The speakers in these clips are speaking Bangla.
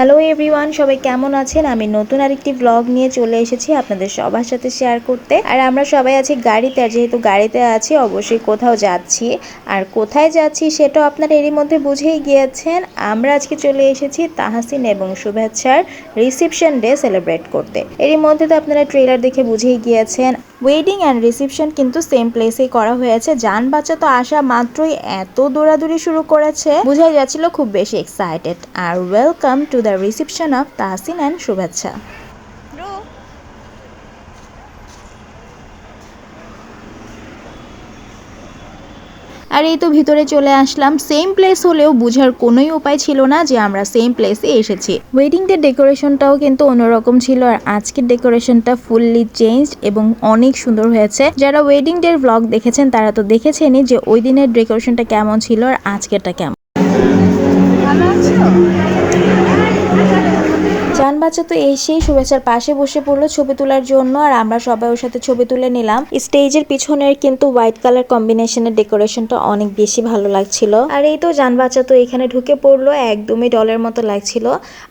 হ্যালো এভরিওয়ান, সবাই কেমন আছেন? আমি নতুন আরেকটি ব্লগ নিয়ে চলে এসেছি আপনাদের সবার সাথে শেয়ার করতে। আর আমরা সবাই আছি গাড়িতে, আর যেহেতু গাড়িতে আছি অবশ্যই কোথাও যাচ্ছি। আর কোথায় যাচ্ছি সেটাও আপনারা এরই মধ্যে বুঝেই গিয়েছেন। আমরা আজকে চলে এসেছি তাহসিন এবং শুভেচ্ছার রিসেপশন ডে সেলিব্রেট করতে। এরই মধ্যে তো আপনারা ট্রেলার দেখে বুঝেই গিয়েছেন ওয়েডিং অ্যান্ড রিসেপশন কিন্তু সেম প্লেসেই করা হয়েছে। জান বাচ্চা তো আসা মাত্রই এত দৌড়াদৌড়ি শুরু করেছে, বোঝাই যাচ্ছিল খুব বেশি এক্সাইটেড। আর welcome to the reception of Tahsin and Shuvechha. আর এই তো ভিতরে চলে আসলাম। সেম প্লেস হলেও বোঝার কোনোই উপায় ছিল না যে আমরা সেম প্লেসে এসেছি। ওয়েডিং ডে ডেকোরেশনটাও কিন্তু অন্যরকম ছিল, আর আজকের ডেকোরেশনটা ফুললি চেঞ্জড এবং অনেক সুন্দর হয়েছে। যারা ওয়েডিং ডের ব্লগ দেখেছেন তারা তো দেখেছেনই যে ওই দিনের ডেকোরেশনটা কেমন ছিল আর আজকেরটা কেমন। জান বাচ্চা তো এসেই শুভেচ্ছার পাশে বসে পড়লো ছবি তোলার জন্য, আর আমরা সবাই ওর সাথে ছবি তুলে নিলাম। স্টেজের পিছনের কিন্তু হোয়াইট কালার কম্বিনেশনের ডেকোরেশনটা অনেক বেশি ভালো লাগছিল। আর এই তো জান বাচ্চা তো এখানে ঢুকে পড়লো, একদমই ডলের মতো লাগছিল।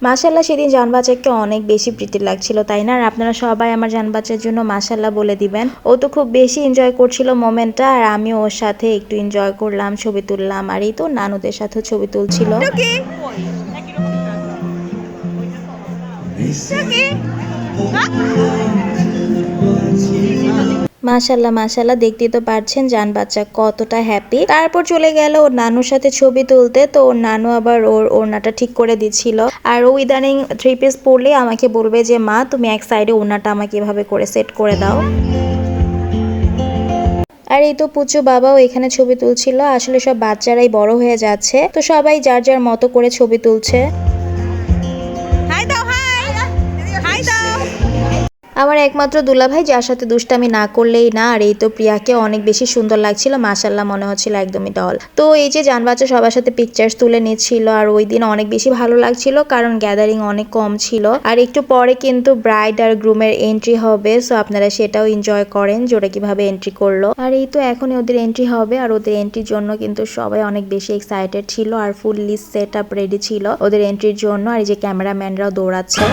মাশাল্লাহ সেদিন জান বাচ্চাকে অনেক বেশি প্রীতি লাগছিল, তাই না? আর আপনারা সবাই আমার জান বাচ্চার জন্য মাশাল্লাহ বলে দিবেন। ও তো খুব বেশি এনজয় করছিল মোমেন্টটা, আর আমি ওর সাথে একটু এনজয় করলাম, ছবি তুললাম। আর এই তো নানুদের সাথে ছবি তুলছিল। মাশাল্লাহ মাশাল্লাহ, দেখতেই তো পারছেন জান বাচ্চা কতটা হ্যাপি। তারপর চলে গেল ওর নানুর সাথে ছবি তুলতে। তো ওর নানু আবার ওর ওড়নাটা ঠিক করে দিচ্ছিল। আর ও ইদানিং 3 পিস পরলে আমাকে বলবে যে মা তুমি এক সাইডে ওড়নাটা আমাকে এভাবে করে সেট করে দাও। আর এই তো পুচু বাবাও এখানে ছবি তুলছিল। আসলে সব বাচ্চারাই বড় হয়ে যাচ্ছে, তো সবাই যার যার মতো করে ছবি তুলছে। আমার একমাত্র দুলাভাই, যার সাথে দুষ্টামি না করলেই না। আর এই তো প্রিয়াকে অনেক বেশি সুন্দর লাগছিল, মাশাল্লাহ মনে হচ্ছিল একদমই ডল। তো এই যে জান বাচ্চা সবার সাথে পিকচার্স তুলে নিচ্ছিল। আর ওই দিন অনেক বেশি ভালো লাগছিল কারণ গ্যাদারিং অনেক কম ছিল। আর একটু পরে কিন্তু ব্রাইড আর গ্রুমের এন্ট্রি হবে, সো আপনারা সেটাও এনজয় করেন যে ওরা কিভাবে এন্ট্রি করলো। আর এই তো এখনই ওদের এন্ট্রি হবে, আর ওদের এন্ট্রির জন্য কিন্তু সবাই অনেক বেশি এক্সাইটেড ছিল আর ফুললি সেট আপ রেডি ছিল ওদের এন্ট্রির জন্য। আর এই যে ক্যামেরাম্যানরাও দৌড়াচ্ছে।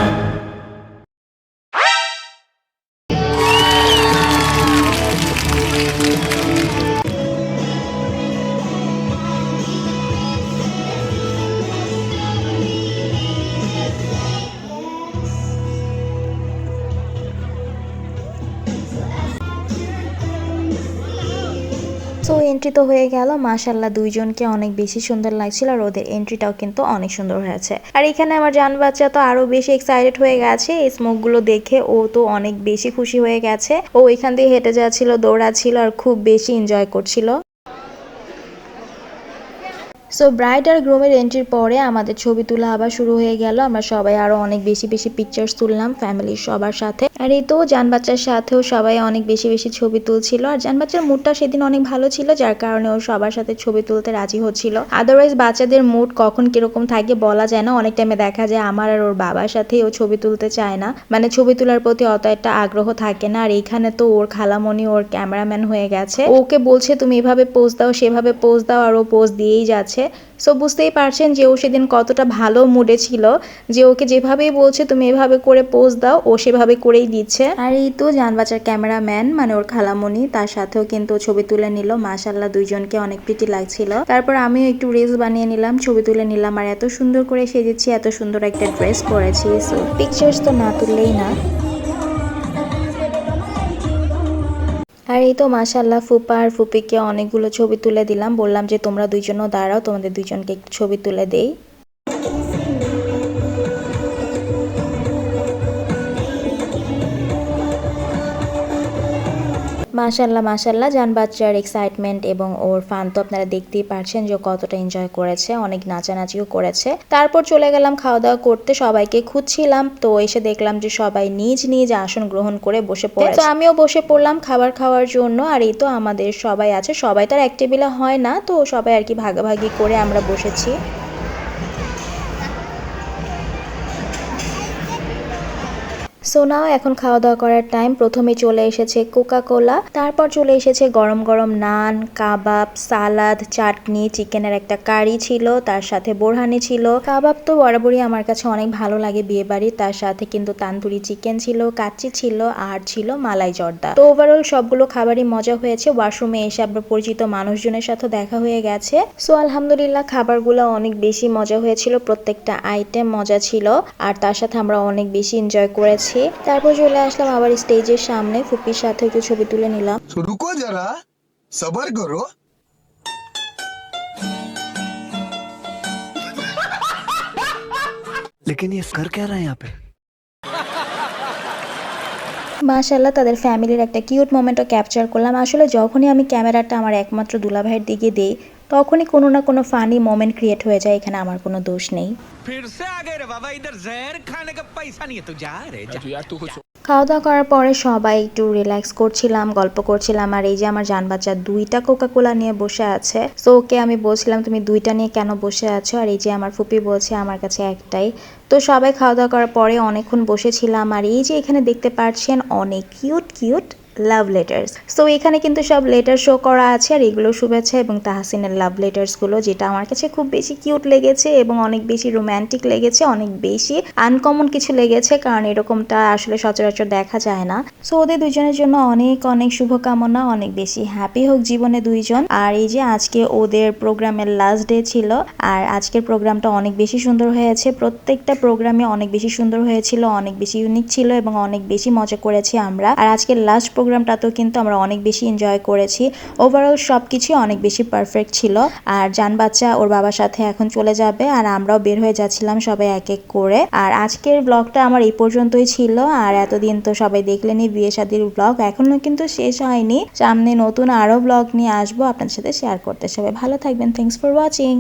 সো এন্ট্রি তো হয়ে গেল, মাশাল্লাহ দুইজনকে অনেক বেশি সুন্দর লাগছিল, আর ওদের এন্ট্রিটাও কিন্তু অনেক সুন্দর হয়েছে। আর এখানে আমার জান বাচ্চা তো আরো বেশি এক্সাইটেড হয়ে গেছে এই স্মোক গুলো দেখে। ও তো অনেক বেশি খুশি হয়ে গেছে, ও এখান দিয়ে হেঁটে যাচ্ছিল, দৌড়াচ্ছিল আর খুব বেশি এনজয় করছিল। সো ব্রাইড আর গ্রুমের এন্ট্রির পরে আমাদের ছবি তোলা আবার শুরু হয়ে গেল। আমরা সবাই আরো অনেক বেশি বেশি পিকচার্স তুললাম ফ্যামিলির সবার সাথে। আর এই তো জান বাচ্চার সাথেও সবাই অনেক বেশি বেশি ছবি তুলছিল। আর জান বাচ্চার মুডটা সেদিন অনেক ভালো ছিল, যার কারণে ও সবার সাথে ছবি তুলতে রাজি হচ্ছিল। আদারওয়াইজ বাচ্চাদের মুড কখন কিরকম থাকে বলা যায় না। অনেক টাইমে দেখা যায় আমার আর ওর বাবার সাথেই ও ছবি তুলতে চায় না, মানে ছবি তোলার প্রতি অত একটা আগ্রহ থাকে না। আর এইখানে তো ওর খালামণি ওর ক্যামেরাম্যান হয়ে গেছে, ওকে বলছে তুমি এভাবে পোজ দাও সেভাবে পোজ দাও, আর ও পোজ দিয়েই যাচ্ছে। সো বুঝতেই পারছেন যে ও সেদিন কতটা ভালো মুডে ছিল, যে ওকে যেভাবেই বলছে তুমি এভাবে করে পোজ দাও ও সেভাবে করেই দিচ্ছে। আর এই তো জান বাচ্চার ক্যামেরাম্যান মানে ওর খালামণি, তার সাথেও কিন্তু ছবি তুলে নিল। মাশাল্লাহ দুইজনকে অনেক প্রিটি লাগছিল। তারপর আমিও একটু রিলস বানিয়ে নিলাম, ছবি তুলে নিলাম। আর এত সুন্দর করে সেজেছি, এত সুন্দর একটা ড্রেস পরেছি, সো পিকচার্স তো না তুললেই না। আর এই তো মাশাল্লাহ ফুপা আর ফুপিকে অনেকগুলো ছবি তুলে দিলাম, বললাম যে তোমরা দুইজনও দাঁড়াও, তোমাদের দুইজনকে একটু ছবি তুলে দেই। মাশাল্লাহ মাশাল্লাহ, জান বাচ্চার এক্সাইটমেন্ট এবং ওর ফান তো আপনারা দেখতেই পারছেন যে কতটা এনজয় করেছে, অনেক নাচানাচিও করেছে। তারপর চলে গেলাম খাওয়া দাওয়া করতে, সবাইকে খুঁজছিলাম। তো এসে দেখলাম যে সবাই নিজ নিজ আসন গ্রহণ করে বসে পড়ে, তো আমিও বসে পড়লাম খাবার খাওয়ার জন্য। আর এই তো আমাদের সবাই আছে, সবাই তার এক টেবিলে হয় না, তো সবাই আর কি ভাগাভাগি করে আমরা বসেছি। সো নাও এখন খাওয়া দাওয়া করার টাইম। প্রথমে চলে এসেছে কোকা কোলা, তারপর চলে এসেছে গরম গরম নান, কাবাব, সালাদ, চাটনি, চিকেনের একটা কারি ছিল, তার সাথে বোরহানি ছিল। কাবাব তো বরাবরই আমার কাছে অনেক ভালো লাগে বিয়ে বাড়ি। তার সাথে কিন্তু তান্দুরি চিকেন ছিল, কাচ্চি ছিল, আর ছিল মালাই জর্দা। তো ওভারঅল সবগুলো খাবারই মজা হয়েছে। ওয়াশরুমে এসে আবার পরিচিত মানুষজনের সাথে দেখা হয়ে গেছে। সো আলহামদুলিল্লাহ খাবারগুলো অনেক বেশি মজা হয়েছিল, প্রত্যেকটা আইটেম মজা ছিল, আর তার সাথে আমরা অনেক বেশি এনজয় করেছি। তারপর চলে আসলাম আবার স্টেজের সামনে, ফুপির সাথে একটু ছবি তুলে নিলাম। रुको जरा सबर करो। लेकिन ये कर क्या रहा है यहाँ पे? মাশাআল্লাহ তাদের ফ্যামিলির একটা কিউট মোমেন্টও ক্যাপচার করলাম। আসলে যখনই আমি ক্যামেরাটা আমার একমাত্র দুলাভাইয়ের দিকে দিই, তখনই কোনো না কোনো ফানি মোমেন্ট ক্রিয়েট হয়ে যায়। এখানে আমার কোনো দোষ নেই। फिर से आ गए रे बाबा, इधर जहर खाने का पैसा नहीं है, तू जा रे जा। খাওয়া দাওয়া করার পরে সবাই একটু রিল্যাক্স করছিলাম, গল্প করছিলাম। আর এই যে আমার জান বাচ্চা দুইটা কোকা কোলা নিয়ে বসে আছে। সো ওকে আমি বলছিলাম তুমি দুইটা নিয়ে কেন বসে আছো, আর এই যে আমার ফুপি বলছে আমার কাছে একটাই। তো সবাই খাওয়া দাওয়া করার পরে অনেকক্ষণ বসেছিলাম। আর এই যে এখানে দেখতে পাচ্ছেন অনেক কিউট কিউট লাভ লেটার্স। সো এখানে কিন্তু সব লেটার শো করা আছে, আর এগুলো শুভেচ্ছা এবং তাহসিনের লাভ লেটার্সগুলো, যেটা আমার কাছে খুব বেশি কিউট লেগেছে এবং অনেক বেশি রোম্যান্টিক লেগেছে, অনেক বেশি আনকমন কিছু লেগেছে, কারণ এরকমটা আসলে সচরাচর দেখা যায় না। সো ওদের দুজনের জন্য অনেক অনেক শুভকামনা, অনেক বেশি হ্যাপি হোক জীবনে দুইজন। আর এই যে আজকে ওদের প্রোগ্রামের লাস্ট ডে ছিল, আর আজকের প্রোগ্রামটা অনেক বেশি সুন্দর হয়েছে। প্রত্যেকটা প্রোগ্রামে অনেক বেশি সুন্দর হয়েছিল, অনেক বেশি ইউনিক ছিল এবং অনেক বেশি মজা করেছি আমরা। আর আজকের লাস্ট প্রোগ্রামটাতেও কিন্তু আমরা অনেক বেশি এনজয় করেছি। ওভারঅল সবকিছু অনেক বেশি পারফেক্ট ছিল। আর জান বাচ্চা ওর বাবার সাথে এখন চলে যাবে, আর আমরাও বের হয়ে যাচ্ছিলাম সবাই এক এক করে। আর আজকের ব্লগটা আমার এই পর্যন্তই ছিল। আর এতদিন তো সবাই দেখলেনি বিয়ে শাদীর ব্লগ, এখনো কিন্তু শেষ হয়নি। সামনে নতুন আরো ব্লগ নিয়ে আসবো আপনাদের সাথে শেয়ার করতে। সবাই ভালো থাকবেন। Thanks for watching.